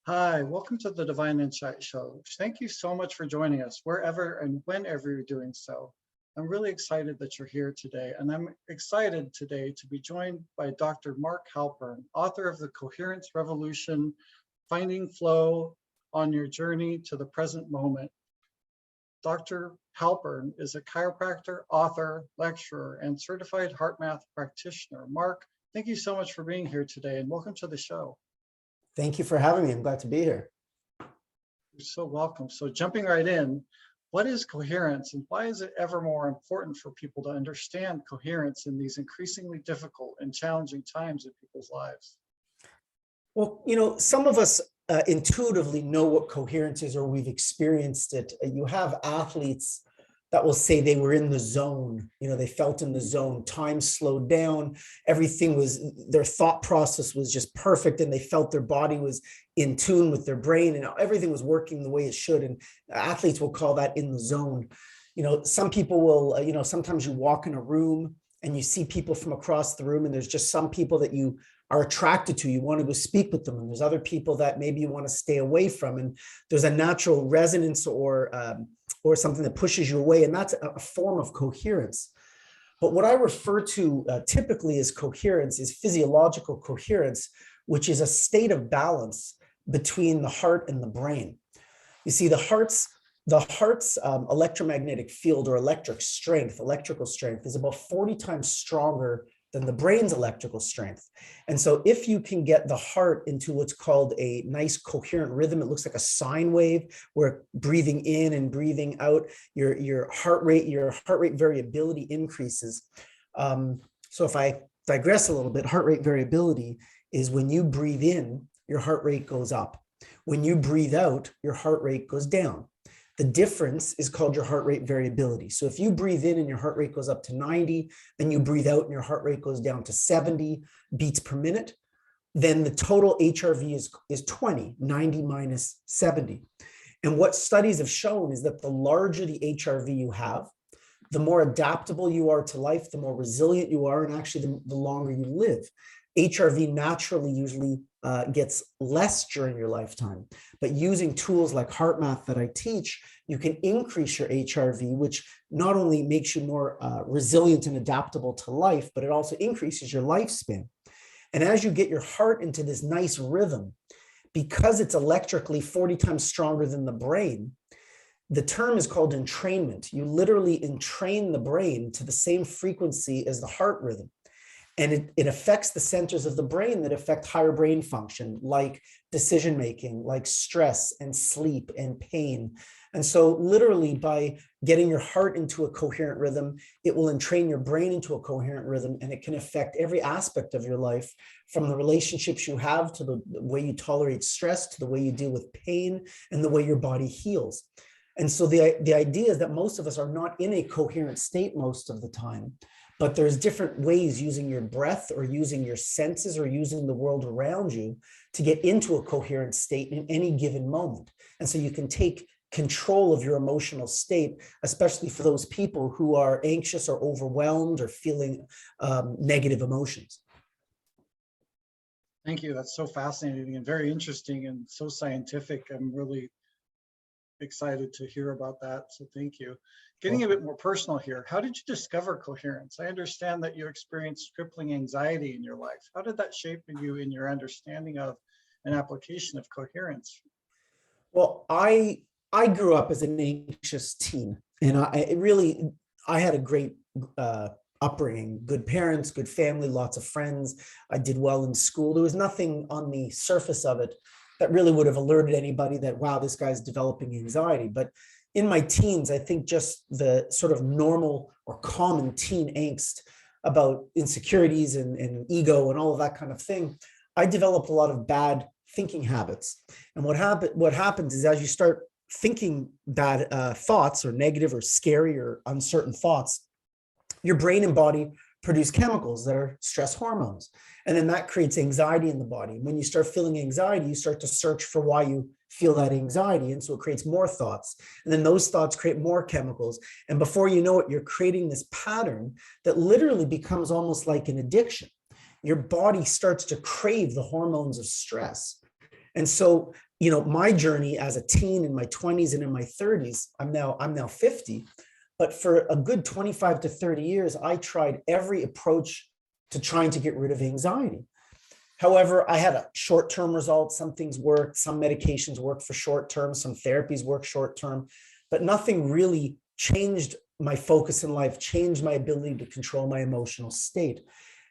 Hi, welcome to the Divine Insight Show. Thank you so much for joining us wherever and whenever you're doing so. I'm really excited that you're here today, and I'm excited today to be joined by Dr. Mark Halpern, author of the Coherence Revolution, Finding Flow on Your Journey to the Present Moment. Dr. Halpern is a chiropractor, author, lecturer, and certified heart math practitioner. Mark, thank you so much for being here today, and welcome to the show. Thank you for having me. I'm glad to be here. You're so welcome. So jumping right in, what is coherence and why is it ever more important for people to understand coherence in these increasingly difficult and challenging times in people's lives? Well, some of us intuitively know what coherence is, or we've experienced it. You have athletes that will say they were in the zone, they felt in the zone, time slowed down, their thought process was just perfect, and they felt their body was in tune with their brain and everything was working the way it should. And athletes will call that in the zone. Some people will, sometimes you walk in a room and you see people from across the room, and there's just some people that you are attracted to, you want to go speak with them, and there's other people that maybe you want to stay away from, and there's a natural resonance or something that pushes you away, and that's a form of coherence. But what I refer to typically as coherence is physiological coherence, which is a state of balance between the heart and the brain. You see, the heart's electromagnetic field or electrical strength is about 40 times stronger than the brain's electrical strength. And so if you can get the heart into what's called a nice coherent rhythm, it looks like a sine wave where breathing in and breathing out, your heart rate variability increases. So if I digress a little bit, heart rate variability is when you breathe in, your heart rate goes up. When you breathe out, your heart rate goes down. The difference is called your heart rate variability. So if you breathe in and your heart rate goes up to 90, then you breathe out and your heart rate goes down to 70 beats per minute, then the total HRV is 20, 90 minus 70. And what studies have shown is that the larger the HRV you have, the more adaptable you are to life, the more resilient you are, and actually the longer you live. HRV naturally usually gets less during your lifetime, but using tools like heart math that I teach, you can increase your HRV, which not only makes you more resilient and adaptable to life, but it also increases your lifespan. And as you get your heart into this nice rhythm, because it's electrically 40 times stronger than the brain, the term is called entrainment. You literally entrain the brain to the same frequency as the heart rhythm. And it affects the centers of the brain that affect higher brain function, like decision-making, like stress and sleep and pain. And so literally by getting your heart into a coherent rhythm, it will entrain your brain into a coherent rhythm, and it can affect every aspect of your life, from the relationships you have to the way you tolerate stress, to the way you deal with pain, and the way your body heals. And so the idea is that most of us are not in a coherent state most of the time. But there's different ways, using your breath or using your senses or using the world around you, to get into a coherent state in any given moment. And so you can take control of your emotional state, especially for those people who are anxious or overwhelmed or feeling negative emotions. Thank you. That's so fascinating and very interesting and so scientific. I'm really excited to hear about that. So thank you. Getting a bit more personal here, how did you discover coherence? I understand that you experienced crippling anxiety in your life. How did that shape you in your understanding of an application of coherence? Well, I grew up as an anxious teen, and I had a great upbringing, good parents, good family, lots of friends. I did well in school. There was nothing on the surface of it that really would have alerted anybody that, wow, this guy's developing anxiety. But in my teens, I think just the sort of normal or common teen angst about insecurities and ego and all of that kind of thing, I developed a lot of bad thinking habits. And what happens is, as you start thinking bad thoughts, or negative or scary or uncertain thoughts, your brain and body produce chemicals that are stress hormones. And then that creates anxiety in the body. When you start feeling anxiety, you start to search for why you feel that anxiety. And so it creates more thoughts. And then those thoughts create more chemicals. And before you know it, you're creating this pattern that literally becomes almost like an addiction. Your body starts to crave the hormones of stress. And so, you know, my journey as a teen in my 20s and in my 30s, I'm now 50, but for a good 25 to 30 years, I tried every approach to trying to get rid of anxiety. However, I had a short-term result. Some things worked, some medications worked for short-term, some therapies work short-term, but nothing really changed my focus in life, changed my ability to control my emotional state.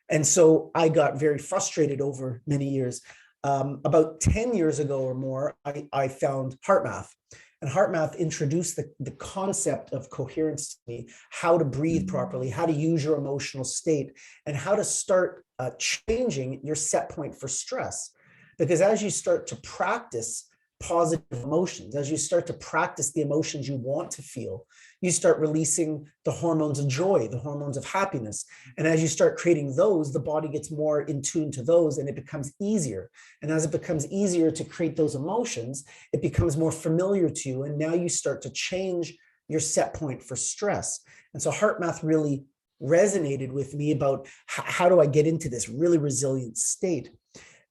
And so I got very frustrated over many years. About 10 years ago or more, I found HeartMath. And HeartMath introduced the concept of coherence to me, how to breathe properly, how to use your emotional state, and how to start changing your set point for stress. Because as you start to practice positive emotions, as you start to practice the emotions you want to feel, you start releasing the hormones of joy, the hormones of happiness. And as you start creating those, the body gets more in tune to those and it becomes easier. And as it becomes easier to create those emotions, it becomes more familiar to you. And now you start to change your set point for stress. And so HeartMath really resonated with me about how do I get into this really resilient state?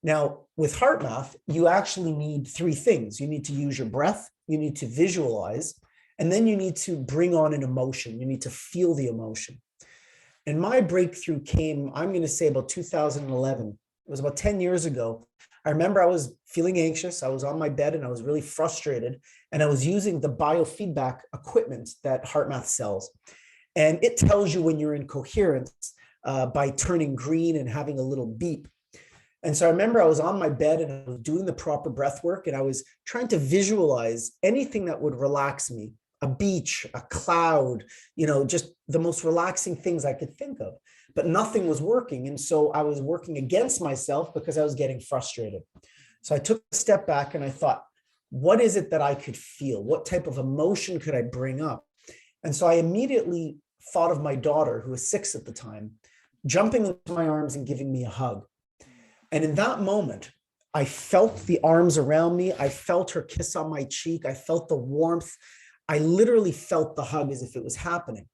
Now, with HeartMath, you actually need three things. You need to use your breath, you need to visualize, and then you need to bring on an emotion. You need to feel the emotion. And my breakthrough came, I'm going to say about 2011. It was about 10 years ago. I remember I was feeling anxious. I was on my bed and I was really frustrated. And I was using the biofeedback equipment that HeartMath sells. And it tells you when you're in coherence by turning green and having a little beep. And so I remember I was on my bed and I was doing the proper breath work and I was trying to visualize anything that would relax me, a beach, a cloud, you know, just the most relaxing things I could think of, but nothing was working. And so I was working against myself because I was getting frustrated. So I took a step back and I thought, what is it that I could feel? What type of emotion could I bring up? And so I immediately thought of my daughter, who was 6 at the time, jumping into my arms and giving me a hug. And in that moment, I felt the arms around me. I felt her kiss on my cheek. I felt the warmth. I literally felt the hug as if it was happening.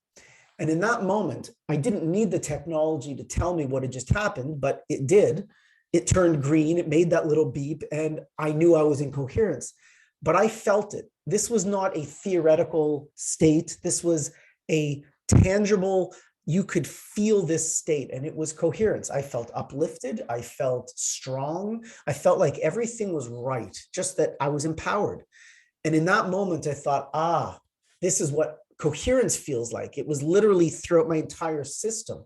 And in that moment, I didn't need the technology to tell me what had just happened, but it did. It turned green. It made that little beep, and I knew I was in coherence. But I felt it. This was not a theoretical state. This was a tangible, you could feel this state, and it was coherence. I felt uplifted. I felt strong. I felt like everything was right, just that I was empowered. And in that moment, I thought, this is what coherence feels like. It was literally throughout my entire system.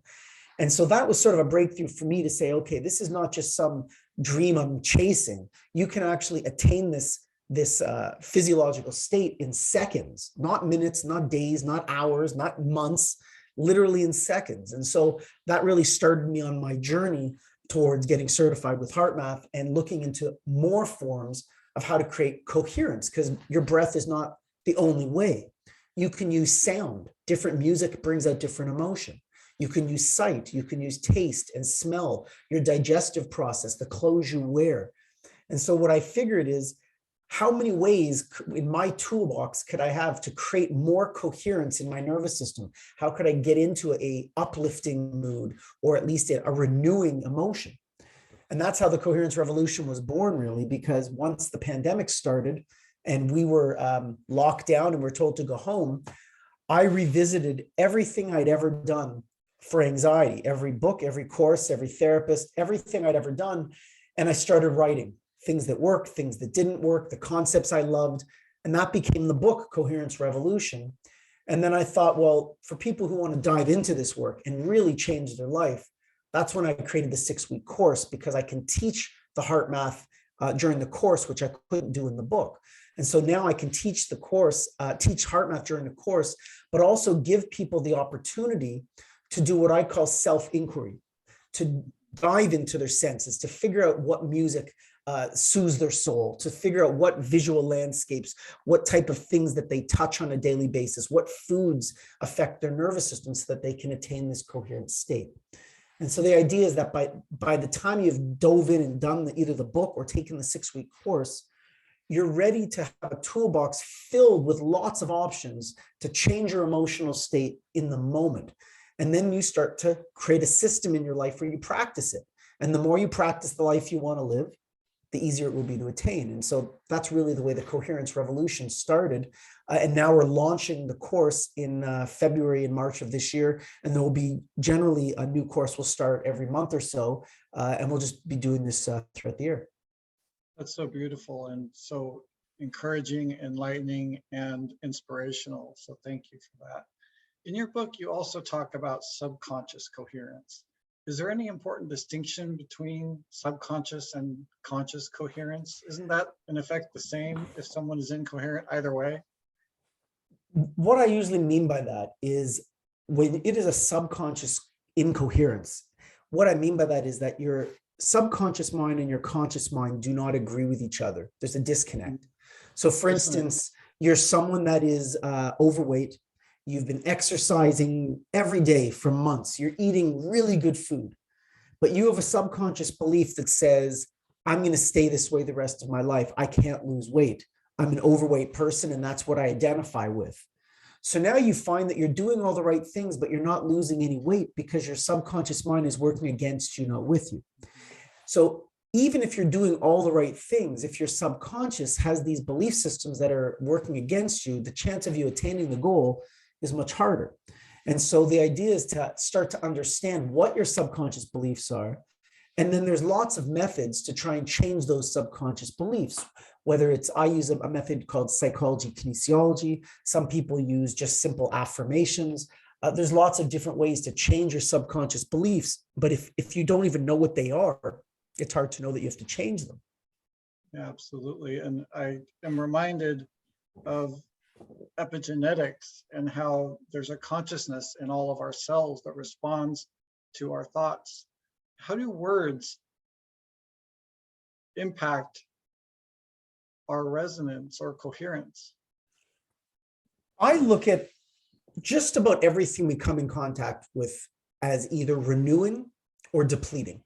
And so that was sort of a breakthrough for me to say, okay, this is not just some dream I'm chasing. You can actually attain this physiological state in seconds, not minutes, not days, not hours, not months, literally in seconds. And so that really started me on my journey towards getting certified with HeartMath and looking into more forms of how to create coherence, because your breath is not the only way. You can use sound. Different music brings out different emotion. You can use sight. You can use taste and smell, your digestive process, the clothes you wear. And so what I figured is, how many ways in my toolbox could I have to create more coherence in my nervous system? How could I get into a uplifting mood, or at least a renewing emotion? And that's how the Coherence Revolution was born, really, because once the pandemic started and we were locked down and we're told to go home, I revisited everything I'd ever done for anxiety, every book, every course, every therapist, everything I'd ever done. And I started writing things that worked, things that didn't work, the concepts I loved. And that became the book, Coherence Revolution. And then I thought, well, for people who want to dive into this work and really change their life, that's when I created the 6-week course, because I can teach the HeartMath during the course, which I couldn't do in the book. And so now I can teach the course, teach HeartMath during the course, but also give people the opportunity to do what I call self-inquiry, to dive into their senses, to figure out what music soothes their soul, to figure out what visual landscapes, what type of things that they touch on a daily basis, what foods affect their nervous system so that they can attain this coherent state. And so the idea is that by the time you've dove in and done either the book or taken the 6-week course, you're ready to have a toolbox filled with lots of options to change your emotional state in the moment. And then you start to create a system in your life where you practice it. And the more you practice the life you want to live, the easier it will be to attain. And so that's really the way the Coherence Revolution started. And now we're launching the course in February and March of this year. And there will be generally a new course will start every month or so. And we'll just be doing this throughout the year. That's so beautiful and so encouraging, enlightening, and inspirational. So thank you for that. In your book, you also talk about subconscious coherence. Is there any important distinction between subconscious and conscious coherence? Isn't that in effect the same if someone is incoherent either way? What I usually mean by that is when it is a subconscious incoherence, what I mean by that is that your subconscious mind and your conscious mind do not agree with each other. There's a disconnect. So for instance, you're someone that is overweight. You've been exercising every day for months. You're eating really good food, but you have a subconscious belief that says, I'm going to stay this way the rest of my life. I can't lose weight. I'm an overweight person, and that's what I identify with. So now you find that you're doing all the right things, but you're not losing any weight because your subconscious mind is working against you, not with you. So even if you're doing all the right things, if your subconscious has these belief systems that are working against you, the chance of you attaining the goal is much harder. And so the idea is to start to understand what your subconscious beliefs are. And then there's lots of methods to try and change those subconscious beliefs, whether it's, I use a method called psychology kinesiology. Some people use just simple affirmations. There's lots of different ways to change your subconscious beliefs. But if you don't even know what they are, it's hard to know that you have to change them. Yeah, absolutely. And I am reminded of epigenetics and how there's a consciousness in all of our cells that responds to our thoughts. How do words impact our resonance or coherence? I look at just about everything we come in contact with as either renewing or depleting.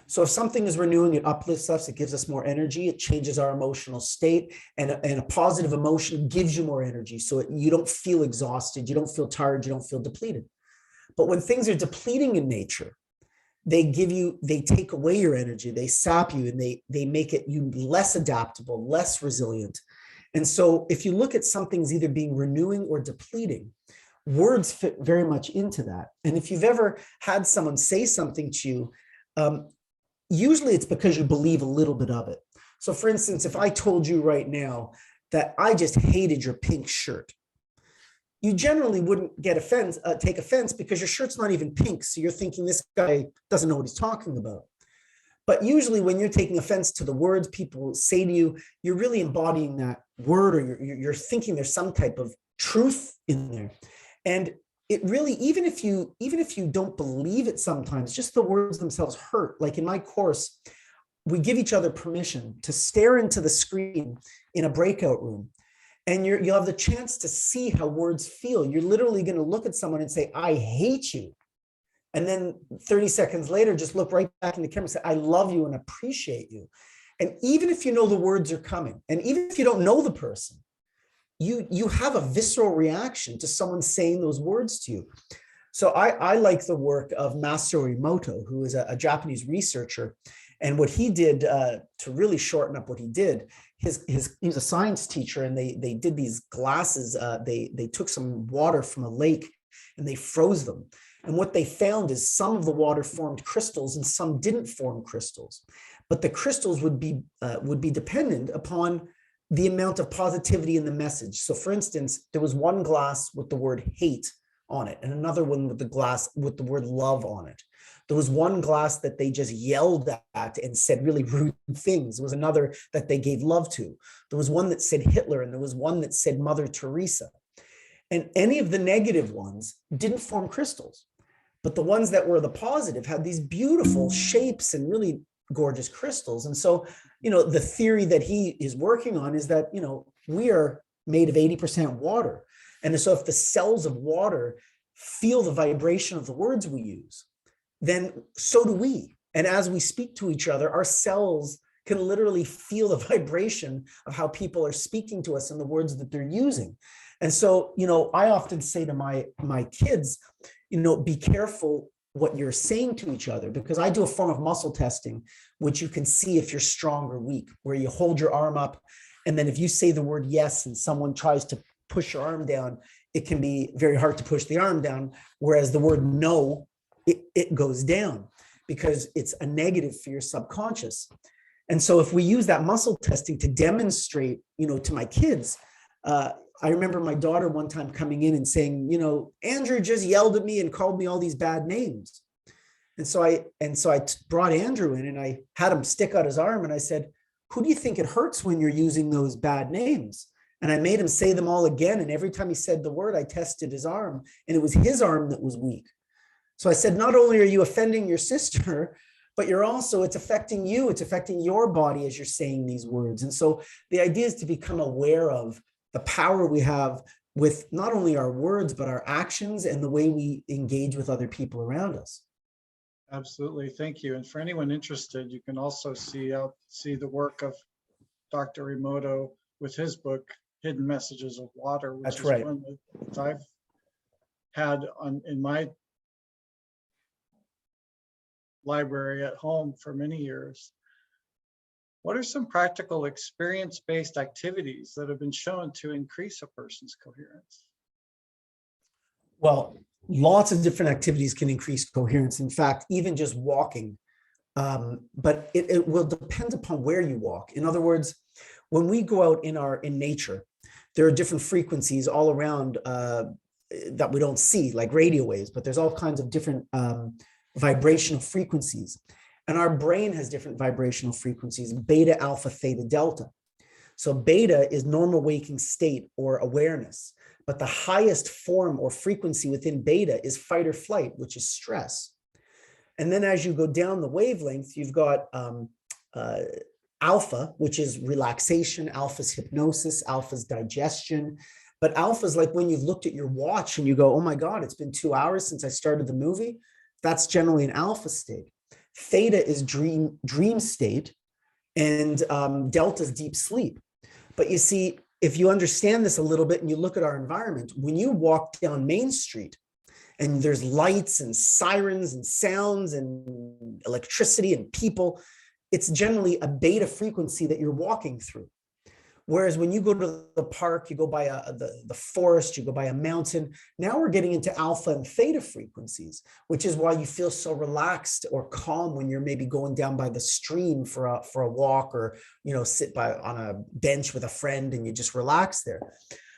So if something is renewing, it uplifts us, it gives us more energy, it changes our emotional state, and a positive emotion gives you more energy. So you don't feel exhausted, you don't feel tired, you don't feel depleted. But when things are depleting in nature, they take away your energy, they sap you, and they make it you less adaptable, less resilient. And so if you look at something's either being renewing or depleting, words fit very much into that. And if you've ever had someone say something to you, usually it's because you believe a little bit of it. So for instance, if I told you right now that I just hated your pink shirt, you generally wouldn't take offense because your shirt's not even pink. So you're thinking this guy doesn't know what he's talking about. But usually when you're taking offense to the words people say to you, you're really embodying that word, or you're thinking there's some type of truth in there. And it really, even if you don't believe it sometimes, just the words themselves hurt. Like in my course, we give each other permission to stare into the screen in a breakout room. And you'll have the chance to see how words feel. You're literally going to look at someone and say, I hate you. And then 30 seconds later, just look right back in the camera and say, I love you and appreciate you. And even if you know the words are coming, and even if you don't know the person, you have a visceral reaction to someone saying those words to you. So I like the work of Masaru Emoto, who is a Japanese researcher. And what he did to really shorten up what he did, he was a science teacher, and they did these glasses. They took some water from a lake and they froze them. And what they found is some of the water formed crystals and some didn't form crystals. But the crystals would be dependent upon the amount of positivity in the message. So for instance, there was one glass with the word hate on it and another one with the glass with the word love on it. There was one glass that they just yelled at and said really rude things. There was another that they gave love to. There was one that said Hitler, and there was one that said Mother Teresa. And any of the negative ones didn't form crystals. But the ones that were the positive had these beautiful shapes and really gorgeous crystals. And so, the theory that he is working on is that, we are made of 80% water. And so if the cells of water feel the vibration of the words we use, then so do we. And as we speak to each other, our cells can literally feel the vibration of how people are speaking to us and the words that they're using. And so, I often say to my kids, be careful what you're saying to each other, because I do a form of muscle testing, which you can see if you're strong or weak, where you hold your arm up. And then if you say the word yes and someone tries to push your arm down, it can be very hard to push the arm down. Whereas the word no, it goes down because it's a negative for your subconscious. And so if we use that muscle testing to demonstrate, to my kids, I remember my daughter one time coming in and saying, Andrew just yelled at me and called me all these bad names. And so I brought Andrew in and I had him stick out his arm and I said, who do you think it hurts when you're using those bad names? And I made him say them all again. And every time he said the word, I tested his arm, and it was his arm that was weak. So I said, not only are you offending your sister, but it's affecting you. It's affecting your body as you're saying these words. And so the idea is to become aware of the power we have with not only our words, but our actions and the way we engage with other people around us. Absolutely. Thank you. And for anyone interested, you can also see the work of Dr. Emoto with his book, Hidden Messages of Water, which That's is right. one that I've had in my library at home for many years. What are some practical experience-based activities that have been shown to increase a person's coherence? Well, lots of different activities can increase coherence. In fact, even just walking, but it will depend upon where you walk. In other words, when we go out in nature, there are different frequencies all around that we don't see, like radio waves, but there's all kinds of different vibrational frequencies. And our brain has different vibrational frequencies, beta, alpha, theta, delta. So beta is normal waking state or awareness, but the highest form or frequency within beta is fight or flight, which is stress. And then as you go down the wavelength, you've got alpha, which is relaxation, alpha's hypnosis, alpha's digestion. But alpha is like when you've looked at your watch and you go, oh my God, it's been 2 hours since I started the movie. That's generally an alpha state. Theta is dream state, and delta is deep sleep. But you see, if you understand this a little bit and you look at our environment, when you walk down Main Street and there's lights and sirens and sounds and electricity and people, it's generally a beta frequency that you're walking through. Whereas when you go to the park, you go by the forest, you go by a mountain, now we're getting into alpha and theta frequencies, which is why you feel so relaxed or calm when you're maybe going down by the stream for a walk, or sit on a bench with a friend and you just relax there.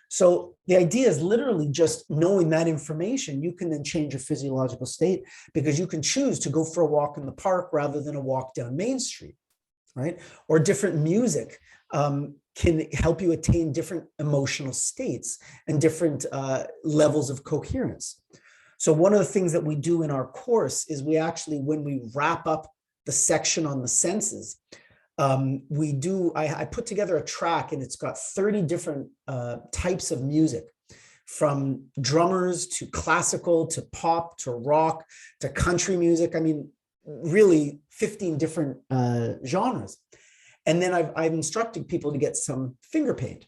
So the idea is literally just knowing that information, you can then change your physiological state, because you can choose to go for a walk in the park rather than a walk down Main Street, right? Or different music can help you attain different emotional states and different levels of coherence. So one of the things that we do in our course is we actually, when we wrap up the section on the senses, I put together a track, and it's got 30 different types of music, from drummers to classical to pop to rock to country music. I mean, really 15 different genres. And then I've instructed people to get some finger paint.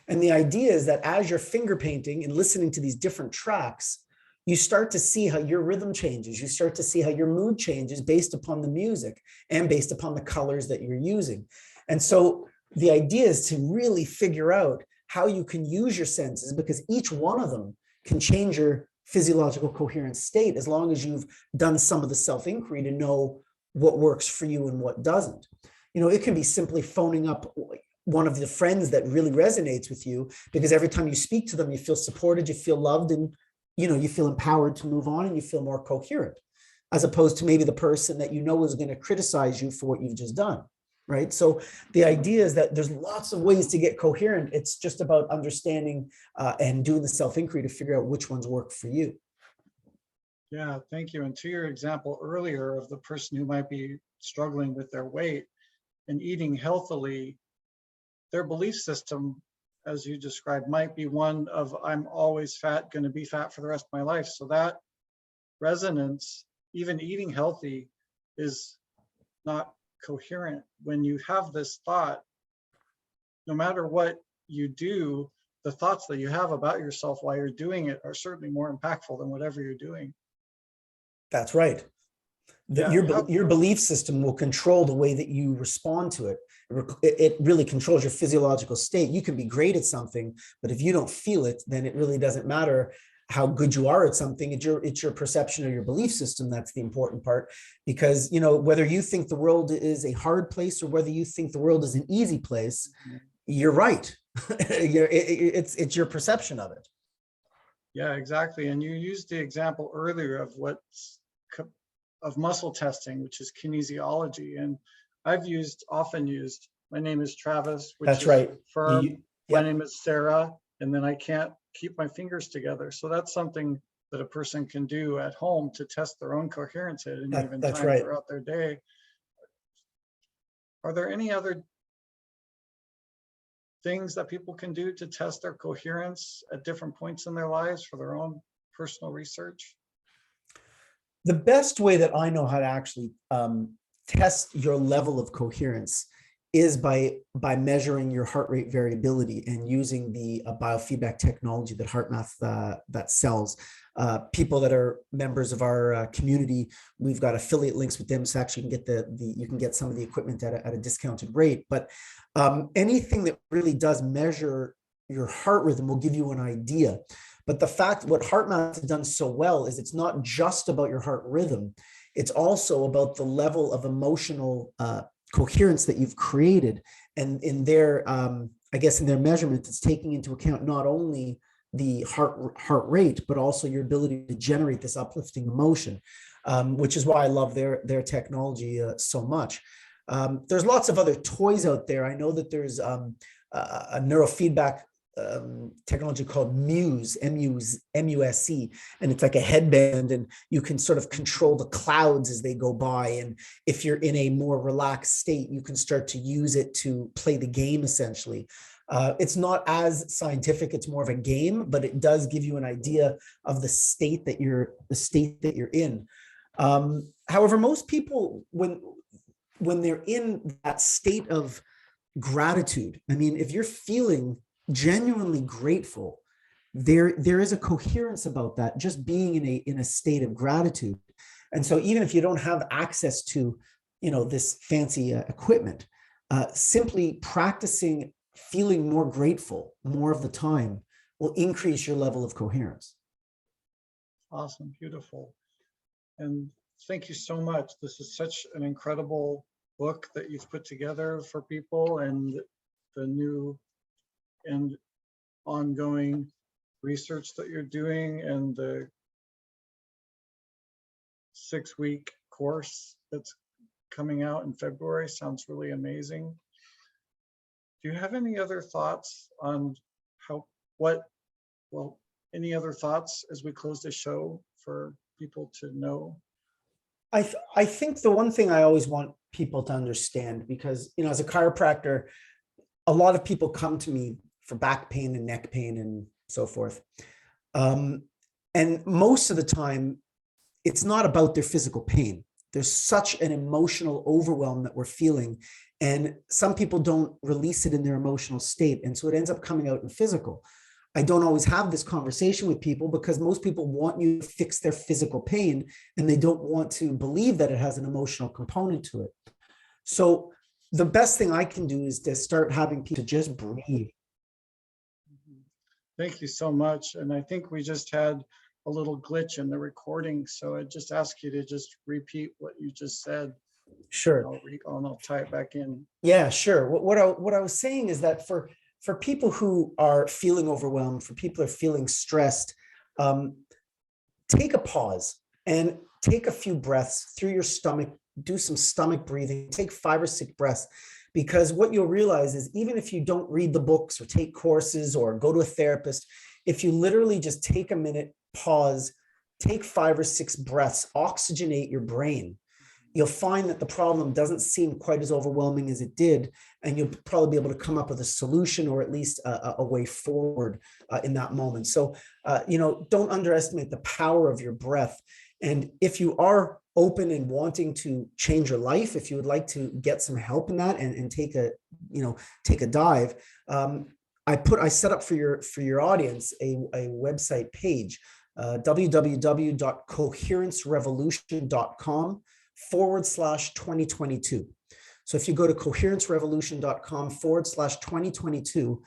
And the idea is that as you're finger painting and listening to these different tracks, you start to see how your rhythm changes. You start to see how your mood changes based upon the music and based upon the colors that you're using. And so the idea is to really figure out how you can use your senses, because each one of them can change your physiological coherence state, as long as you've done some of the self-inquiry to know what works for you and what doesn't. It can be simply phoning up one of the friends that really resonates with you, because every time you speak to them, you feel supported, you feel loved, and you feel empowered to move on, and you feel more coherent, as opposed to maybe the person that is going to criticize you for what you've just done, right? So the idea is that there's lots of ways to get coherent. It's just about understanding and doing the self-inquiry to figure out which ones work for you. Yeah, thank you. And to your example earlier of the person who might be struggling with their weight and eating healthily, their belief system, as you described, might be one of, I'm always fat, going to be fat for the rest of my life. So that resonance, even eating healthy, is not coherent. When you have this thought, no matter what you do, the thoughts that you have about yourself while you're doing it are certainly more impactful than whatever you're doing. That's right. Yeah. Your belief system will control the way that you respond to it. It really controls your physiological state. You can be great at something, but if you don't feel it, then it really doesn't matter how good you are at something. It's your perception or your belief system that's the important part. Because, you know, whether you think the world is a hard place or whether you think the world is an easy place, you're right. It's your perception of it. Yeah, exactly. And you used the example earlier of muscle testing, which is kinesiology. And I've often used, my name is Travis, which That's is right. firm. My Yep. name is Sarah, and then I can't keep my fingers together. So that's something that a person can do at home to test their own coherence at any given That's time right. throughout their day. Are there any other things that people can do to test their coherence at different points in their lives for their own personal research? The best way that I know how to actually test your level of coherence is by measuring your heart rate variability and using the biofeedback technology that HeartMath that sells. People that are members of our community, we've got affiliate links with them, so actually you can get you can get some of the equipment at a discounted rate. But anything that really does measure your heart rhythm will give you an idea. But the fact what HeartMath has done so well is it's not just about your heart rhythm. It's also about the level of emotional coherence that you've created. And in their, I guess in their measurement, it's taking into account not only the heart rate, but also your ability to generate this uplifting emotion, which is why I love their technology so much. There's lots of other toys out there. I know that there's a neurofeedback technology called Muse, M-U-S-E, and it's like a headband, and you can sort of control the clouds as they go by. And if you're in a more relaxed state, you can start to use it to play the game, essentially. It's not as scientific; it's more of a game, but it does give you an idea of the state that you're in. However, most people, when they're in that state of gratitude, I mean, if you're feeling genuinely grateful, there is a coherence about that, just being in a state of gratitude. And so even if you don't have access to, you know, this fancy equipment, simply practicing feeling more grateful more of the time will increase your level of coherence. Awesome, beautiful. And thank you so much. This is such an incredible book that you've put together for people, and the new and ongoing research that you're doing, and the 6-week course that's coming out in February sounds really amazing. Do you have any other thoughts on any other thoughts as we close the show for people to know? I think the one thing I always want people to understand, because, you know, as a chiropractor, a lot of people come to me for back pain and neck pain and so forth. And most of the time, it's not about their physical pain. There's such an emotional overwhelm that we're feeling, and some people don't release it in their emotional state. And so it ends up coming out in physical. I don't always have this conversation with people because most people want you to fix their physical pain, and they don't want to believe that it has an emotional component to it. So the best thing I can do is to start having people just breathe. Thank you so much. And I think we just had a little glitch in the recording, so I just ask you to just repeat what you just said. Sure. I'll tie it back in. Yeah, sure. What I was saying is that for people who are feeling overwhelmed, for people who are feeling stressed, take a pause and take a few breaths through your stomach. Do some stomach breathing. Take 5 or 6 breaths. Because what you'll realize is, even if you don't read the books or take courses or go to a therapist, if you literally just take a minute, pause, take 5 or 6 breaths, oxygenate your brain, you'll find that the problem doesn't seem quite as overwhelming as it did, and you'll probably be able to come up with a solution, or at least a way forward in that moment. So, you know, don't underestimate the power of your breath. And if you are open and wanting to change your life, if you would like to get some help in that and take a dive, I set up for your audience a website page www.coherencerevolution.com/2022. So if you go to coherencerevolution.com/2022,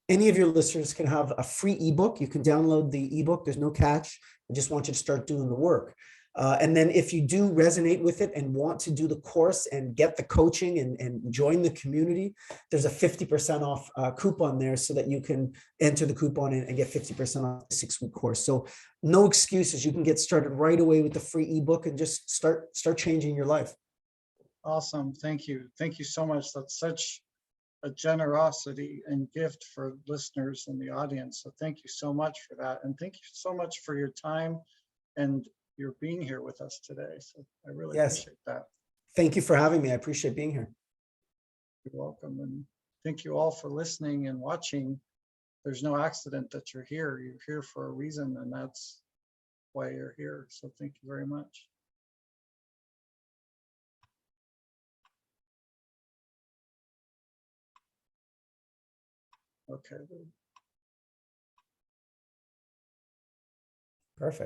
any of your listeners can have a free ebook. You can download the ebook. There's no catch. I just want you to start doing the work. And then if you do resonate with it and want to do the course and get the coaching and join the community, there's a 50% off coupon there so that you can enter the coupon and get 50% off the 6-week course. So no excuses. You can get started right away with the free ebook and just start changing your life. Awesome. Thank you. Thank you so much. That's such a generosity and gift for listeners in the audience. So thank you so much for that. And thank you so much for your time and your being here with us today. So I really appreciate that. Thank you for having me. I appreciate being here. You're welcome. And thank you all for listening and watching. There's no accident that you're here. You're here for a reason, and that's why you're here. So thank you very much. Okay. Perfect.